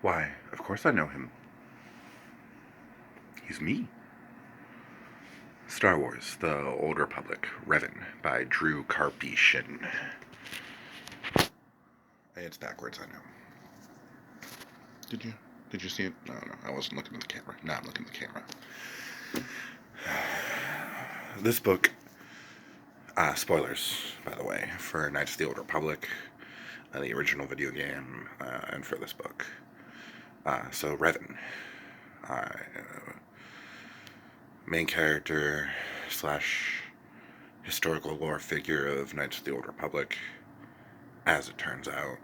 Why, of course I know him. He's me. Star Wars, The Old Republic, Revan, by Drew Karpyshyn. It's backwards, I know. Did you see it? No, I wasn't looking at the camera. Now I'm looking at the camera. This book, spoilers, by the way, for Knights of the Old Republic, the original video game, and for this book. So Revan, main character / historical lore figure of Knights of the Old Republic, as it turns out.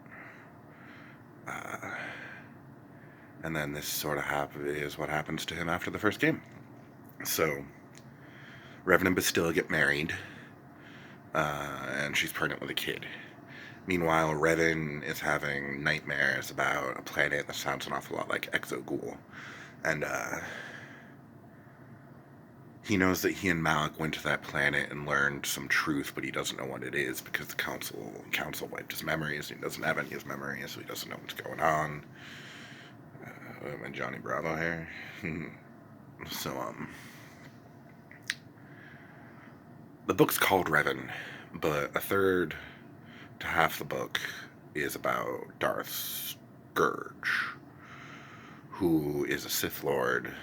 And then this sort of is what happens to him after the first game. So, Revan and Bastilla get married, and she's pregnant with a kid. Meanwhile, Revan is having nightmares about a planet that sounds an awful lot like Exoghoul. And, he knows that he and Malik went to that planet and learned some truth, but he doesn't know what it is because the council wiped his memories. He doesn't have any of his memories, so he doesn't know what's going on. And Johnny Bravo here. So, the book's called Revan, but a third to half the book is about Darth Scourge, who is a Sith Lord,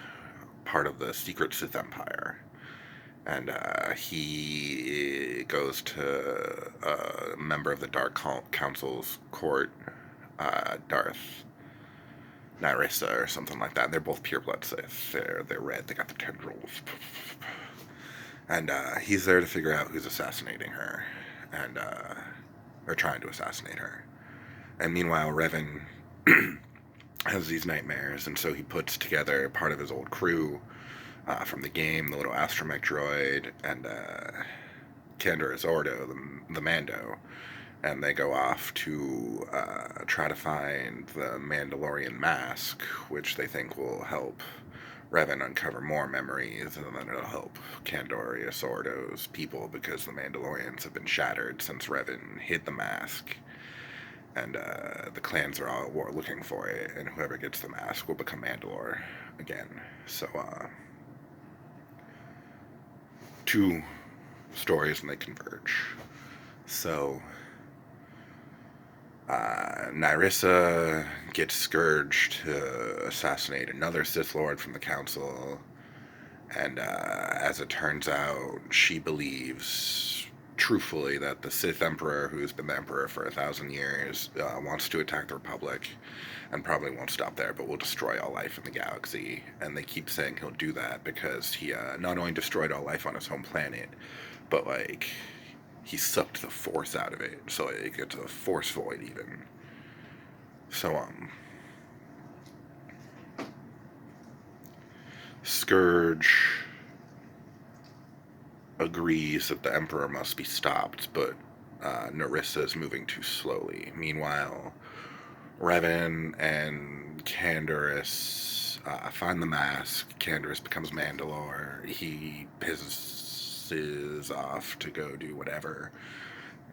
part of the secret Sith Empire. And he goes to a member of the Dark Council's court, Darth Nyrissa or something like that. They're both pureblood Sith. They're red. They got the tendrils. And he's there to figure out who's assassinating her, and or trying to assassinate her. And meanwhile, Revan has these nightmares, and so he puts together part of his old crew from the game, the little astromech droid, and Kandor Azordo, the Mando. And they go off to try to find the Mandalorian mask, which they think will help Revan uncover more memories, and then it'll help Kandor Azordo's people, because the Mandalorians have been shattered since Revan hid the mask. And the clans are all looking for it, and whoever gets the mask will become Mandalore again. So, two stories, and they converge. So, Nyrissa gets Scourge to assassinate another Sith Lord from the Council, and as it turns out, she believes truthfully that the Sith Emperor, who's been the Emperor for 1,000 years, wants to attack the Republic, and probably won't stop there, but will destroy all life in the galaxy. And they keep saying he'll do that because he not only destroyed all life on his home planet, but he sucked the Force out of it, so it's a Force void even. So, Scourge agrees that the Emperor must be stopped, but Nyrissa is moving too slowly. Meanwhile, Revan and Canderous find the mask. Canderous becomes Mandalore. He pisses off to go do whatever.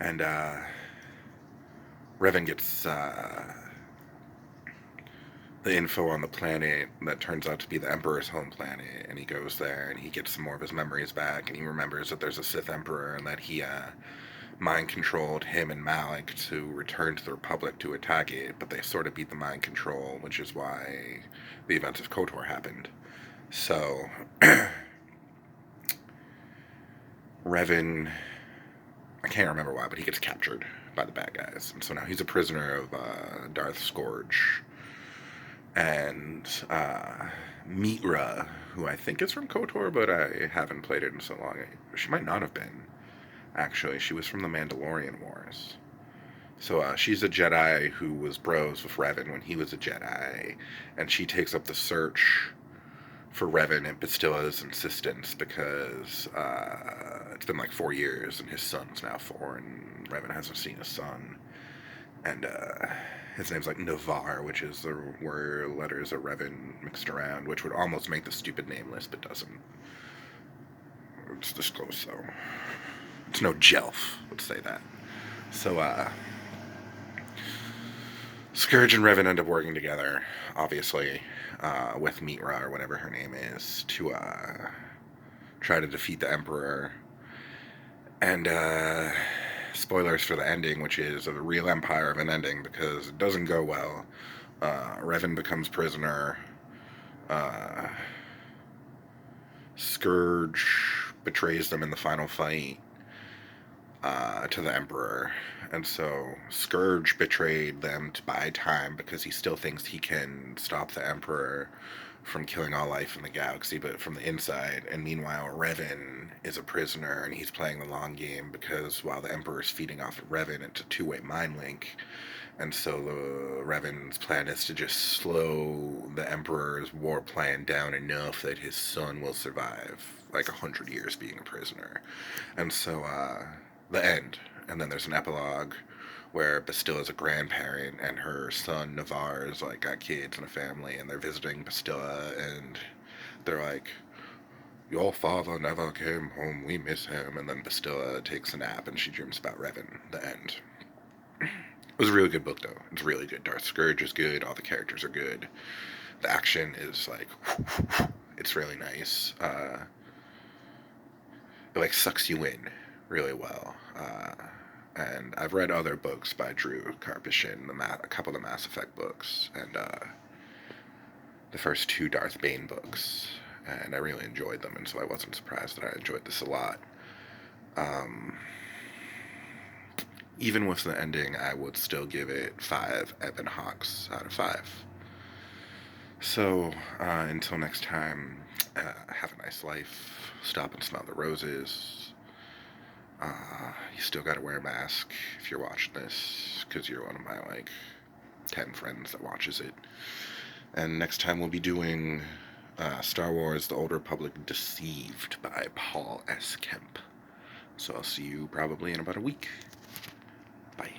And Revan gets the info on the planet that turns out to be the Emperor's home planet, and he goes there and he gets some more of his memories back, and he remembers that there's a Sith Emperor and that he mind controlled him and Malik to return to the Republic to attack it, but they sort of beat the mind control, which is why the events of KOTOR happened. So Revan, I can't remember why, but he gets captured by the bad guys, and so now he's a prisoner of Darth Scourge. And Mitra, who I think is from KOTOR, but I haven't played it in so long. She might not have been, actually. She was from the Mandalorian Wars. So she's a Jedi who was bros with Revan when he was a Jedi, and she takes up the search for Revan at Bastilla's insistence, because it's been 4 years, and his son's now 4, and Revan hasn't seen his son. And his name's Navarre, which is where letters of Revan mixed around, which would almost make the stupid name list, but doesn't. It's this close, though. It's no Jelf, let's say that. So, Scourge and Revan end up working together, obviously, with Mitra or whatever her name is, to try to defeat the Emperor. And spoilers for the ending, which is a real empire of an ending because it doesn't go well. Revan becomes prisoner. Uh, Scourge betrays them in the final fight to the Emperor. And so Scourge betrayed them to buy time because he still thinks he can stop the Emperor from killing all life in the galaxy, but from the inside. And meanwhile, Revan is a prisoner and he's playing the long game because while the Emperor's feeding off of Revan, it's a two-way mind link. And so Revan's plan is to just slow the Emperor's war plan down enough that his son will survive, like 100 years being a prisoner. And so, the end. And then there's an epilogue where Bastilla's a grandparent and her son Navarre's like got kids and a family and they're visiting Bastilla and they're like, your father never came home, we miss him. And then Bastilla takes a nap and she dreams about Revan. The end. It was a really good book, though. It's really good. Darth Scourge is good. All the characters are good. The action is like, it's really nice. It like sucks you in really well. And I've read other books by Drew Karpyshyn, a couple of the Mass Effect books, and the first two Darth Bane books, and I really enjoyed them, and so I wasn't surprised that I enjoyed this a lot. Even with the ending, I would still give it 5 Ebon Hawks out of 5. So, until next time, have a nice life. Stop and smell the roses. You still gotta wear a mask if you're watching this, because you're one of my, 10 friends that watches it. And next time we'll be doing Star Wars The Old Republic Deceived by Paul S. Kemp. So I'll see you probably in about a week. Bye.